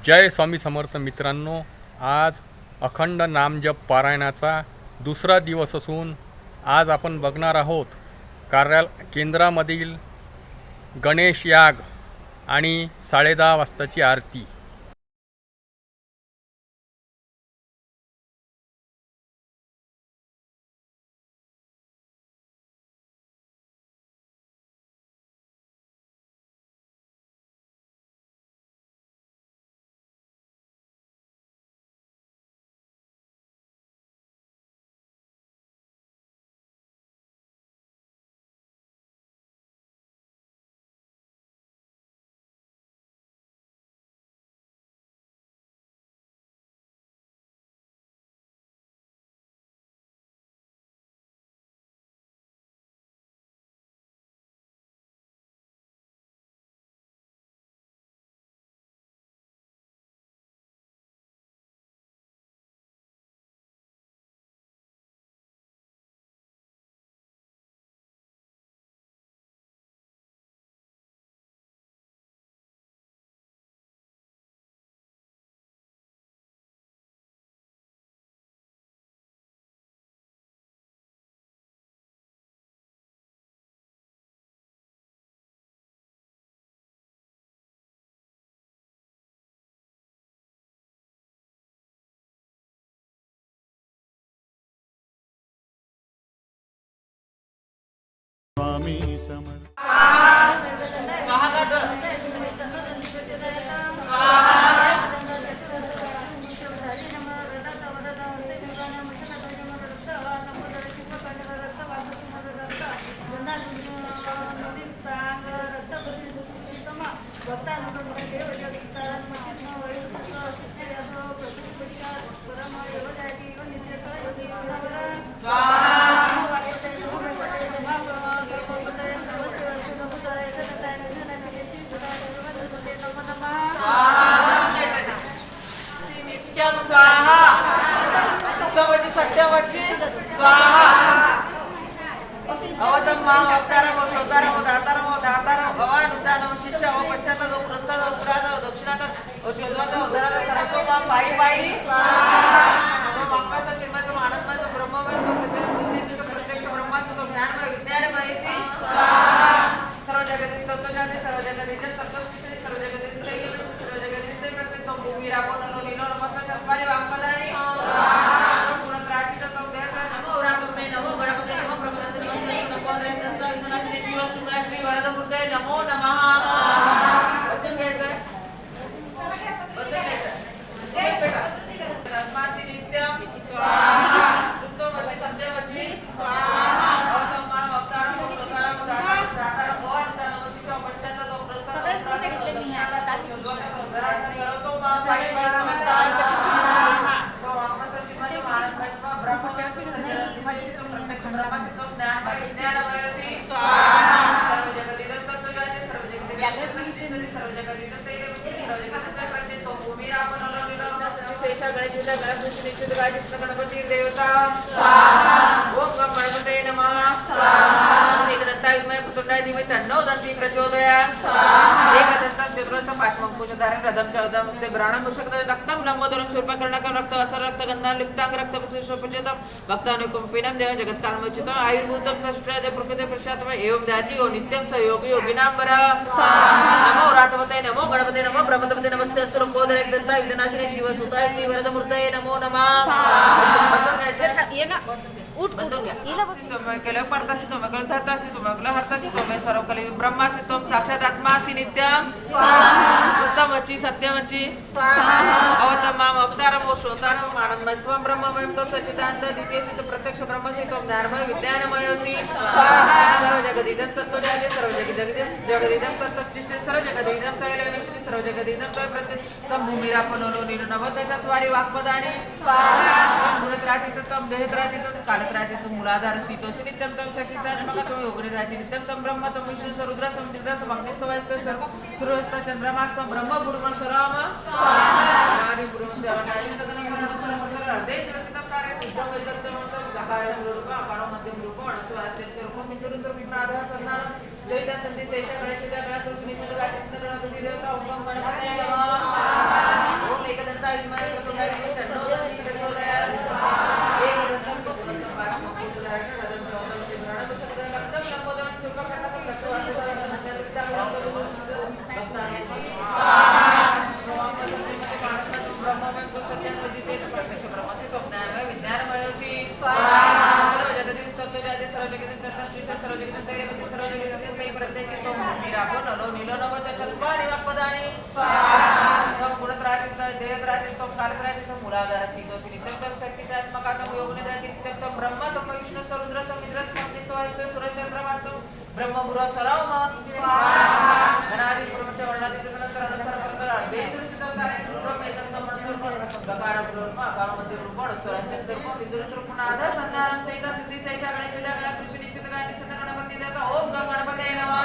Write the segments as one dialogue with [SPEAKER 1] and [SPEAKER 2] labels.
[SPEAKER 1] जय स्वामी समर्थ मित्रांनो, आज अखंड नामजप पारायणाचा दुसरा दिवस असून आज आपण बघणार आहोत केंद्रामधील गणेश याग आणि 10:30 वाजताची आरती।
[SPEAKER 2] स्वामी समर्थ
[SPEAKER 3] सत्यवची स्वाहा अवतम माम अवतारम शोतारम दातारम दातारम भवान उच्चारम शिष्य व पश्चात दो प्रस्ताद उत्तराद दक्षिणात व चौद्वात उदरात सरतो माम पायी पायी स्वाहा नमो वाक्याचा श्रीमत आनंदमय ब्रह्ममय प्रत्यक्ष ब्रह्माचं तो ज्ञानमय विज्ञानमयसी स्वाहा सर्व जगतीत तत्वज्ञानी सर्व जगतीत तत्वस्थिती सर्व जगतीत प्रत्येक तो भूमी राबवून लीनो नमस्कार चत्वारी वाक्पदानी नमो नमः नित्यम स्वाहा सत्यवती स्वाहा अवतम अवतारम शोतारम दातारम भवान नमो पश्चात तो गणपती देवता ओम गणपते नमः एकदंतायुग्मय पुतुंडाय धीमहि तन्नो दन्ति प्रचोदयात् एकदंतात् चतुरस्थ पाशमंकुशधारं रदं च उदमस्ते ब्राणं मुषकं रक्तं लंबोदरं शूर्पकर्णकं रक्तवसर रक्तगन्धां लिप्तां रक्तपशुपचतं भक्तानुकंपिनं देवं जगत्कालमच्युतं आयुर्भूतं सृष्टादे प्रकृते प्रसादम एवं ध्याति ओ नित्यं स योगी योगिनांबर नमो रातवते नमो गणपते नमो ब्रह्मपते नमस्ते अस्तु लंबोदर एकदंता विघ्ननाशिने शिवसुताय श्री वरदमूर्तये नमो नमः ये ना उठ बंदून घ्या हिला बसून तुम्ही केलं परतासी तुम्ही केलं धरतासी तुम्ही केलं हरतासी तुम्ही सर्व कली ब्रह्मासी तुम साक्षात आत्मासी नित्यम स्वाहा उत्तमची सत्यमची स्वाहा अवतम माम अवतारम शोतारम आनंदमय त्वं ब्रह्ममय तो सच्चिदानंद द्वितीय सिद्ध प्रत्यक्ष ब्रह्मसी तुम ज्ञानमय विज्ञानमयसी स्वाहा सर्व जगदिदं तत्त्वज्ञाने सर्व जगदिदं तत्त्वनिष्ठे सर्व जगदिदं तैलनिष्ठे सर्व जगदिदं तै प्रत्यक्षं भूमिरापनोलो निरुनवते चत्वारि वाक्पदानि स्वाहा गुणत्रातीत तम देहत्रातीत कालत्रातीत मूलाधार स्थितोषि नित्यं तम सच्चिदानंद योगनिराजि नित्यं तम ब्रह्म तम विष्णु रुद्र समुद्र समग्निस्तवस्त सर्व सूर्यस्त चंद्रमास्तम ब्रह्म गुरुमन सराम स्वाहा आदि गुरुमन चरणाय तदनंतर हृदय रसितं कार्य ब्रह्म तत्त्वमंत्र गकार रूप अपार मध्यम रूप अणस्वात्यंत रूप मित्ररुद्र विप्राधा सन्नाम जयता संधि शेष गणेश गणेश कृष्ण निषेध गायत्री गणपती देवता ओम गणपते नमः संबोधन शुभ करता लक्ष प्रत्यक्ष ब्रह्मचे तो ज्ञानमय विज्ञानमय सर्व जगतील तत्व जाते सर्व जगतील तत्व सर्व जगतील प्रत्येक तो निरापो नलो नीलो नव चलपारी वापदानी तो गुणत राहते देहत राहते तो कालत राहते तो मूलाधार असती तो नित्यम शक्तीत्मकाचा योगने जाते नित्यम ब्रह्म तो विष्णू सरुद्र समुद्र संगीत वायु सुरचंद्र वास्तव ब्रह्म गुरु सराव अनादि पुरुष वर्णादि नंतर अनंतर वेद सिद्धांतारे गकार ब्रह्म आकार मध्ये रूप स्वरांचे रूप विदुर रूप आधार संधान सहित सिद्धी सहित गणेश विद्या कृष्ण निश्चित गायत्री सत्य गणपती देवता ओम गणपते नमः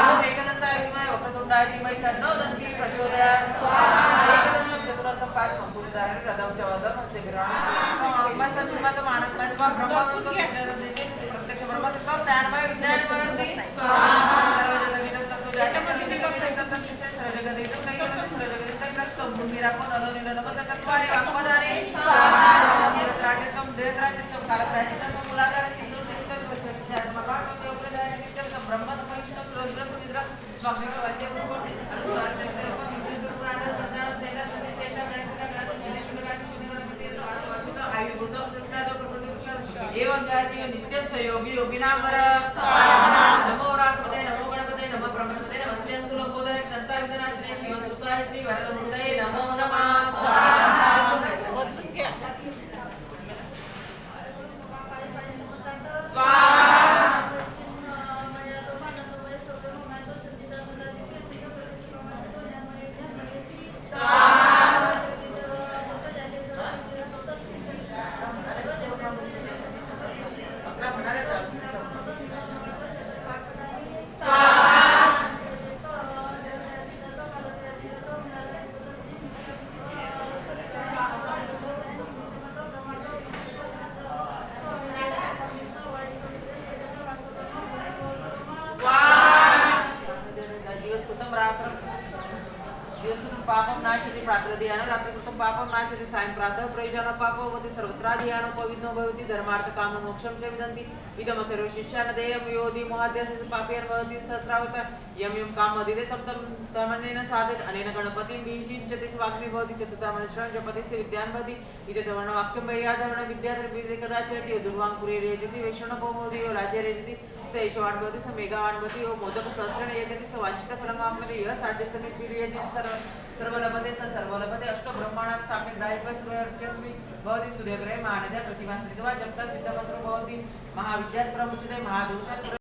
[SPEAKER 3] ओम एकदंताय विद्महे वक्रतुंडाय धीमहि तन्नो दन्ती प्रचोदयात् एकदंत चतुरस्र पाच मंगूरधारण रदम चवदम हस्ते विराम आत्मा मानसमय ब्रह्म प्रत्यक्ष ब्रह्म सब ज्ञानमय विज्ञानमय सर्वजगदिदं तत्त्व जायते सर्वजगदिदं निरापो नलो नीलो नव चत्वारि वाक्पदानि राजतम देहराजतम कालराजतम मूलाधार सिंधु सिंधु प्रत्यक्षात्मक योगदाय नित्यं ब्रह्म वैष्णव रुद्र सुमिद्र भक्ति वाद्य एवं जाति नित्यं सहयोगी योगिनावर नमो रात्मते नमो गणपते नमो ब्रह्मपते नमस्ते अंतुलोकोदय दंता विनाशने शिवसुताय श्री वरदमूर्तये नमो नमः पापम नाशति प्रातर्ध्यान रात्रिकृतं पापम नाशति सायं प्रातः प्रयोजन पापवति सर्वत्राधियान पविनो भवति धर्मार्थ काम मोक्षं च विदन्ति इदमकरो शिष्यान देयं योधि महाद्यस्य पापेन भवति सहस्रावत यं यं काम अदिते तं तमनेन साधेत अनेन गणपतिं विचिन्त्यति स्वाग्नि भवति चतुर्थामनश्रं जपतिस्य विद्यान् भवति इति तवर्ण वाक्यं वैयाधवर्ण विद्याधर्विदे कदाचित् यो दुर्वाङ्कुरे रेजति वैष्णवो भवति यो राज्ये रेजति स ईशवान् भवति स मेघवान् भवति यो मोदक सहस्रेण यजति स वाञ्छितफलं वाप्नोति यः साध्यसमितिर्यजति सर्वलभते स सर्वलभते अष्टो ब्रह्माणां साम्यग्राहित्वा सूर्यर्चस्मि भवति सूर्यग्रहे महानद्या प्रतिभा सिद्ध्वा जप्ता सिद्धमन्त्रो भवति महाविद्यात् प्रमुच्यते महादोषात्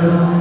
[SPEAKER 2] Om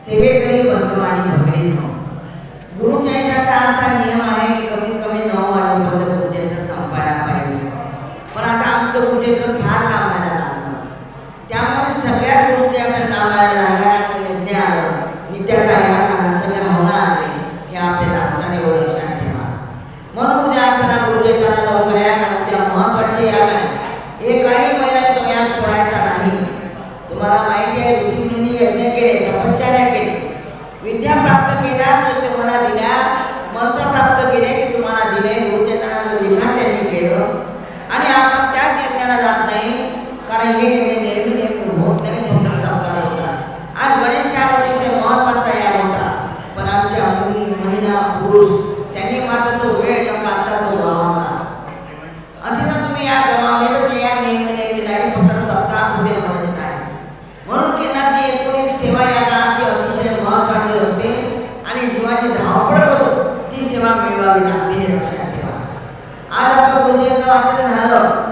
[SPEAKER 2] सेवेकरी बंधू आणि भगिनींनो, गुरुचरित्राचा असा नियम आहे की कमीत कमी 9 वाजेपर्यंत गुरुचरित्र संपायला पाहिजे. पण आता आमचं गुरुचरित्र फार लांबायला लागलं, त्यामुळे सगळ्या गोष्टी आपल्या लांबायला लागल्या. यज्ञ आलं, नित्याचा याग आला, सगळे हवना आले, हे आपल्याला आता एवढं लक्षात ठेवा. म्हणून उद्या आपल्याला गुरुचरित्राला लवकर या, कारण उद्या महत्वाचे याग आहे. एकाही महिन्यात तो याग सोडायचा नाही. तुम्हाला माहिती आहे, ऋषीमुनी यज्ञ केले, तपश्चर्या केली, विद्या प्राप्त केल्या, तर तुम्हाला दिल्या, मंत्र प्राप्त केले की तुम्हाला दिले, गुरुचरित्राचं लिखाण त्यांनी केलं. आणि आपण त्याच यज्ञाला जात नाही, कारण हे यज्ञ नेहमी होत नाही, फक्त सप्ताह होतात. आज गणेश हा अतिशय महत्वाचा याग होता, पण आमच्या मुली, महिला, पुरुष त्यांनी मात्र तो वेळ न काढता तो गमावला. असे तर तुम्ही या गमावलेलं ते या नेहमी नाही, फक्त सप्ताह पुढे बनत आहे. म्हणून केंद्राची एकूण सेवा या काळाची अतिशय महत्त्वाची असते आणि जीवाची धावपळ करून ती सेवा मिळवावी लागते, हे लक्षात ठेवा. आज आपण गुरुचरित्र वाचन झालं,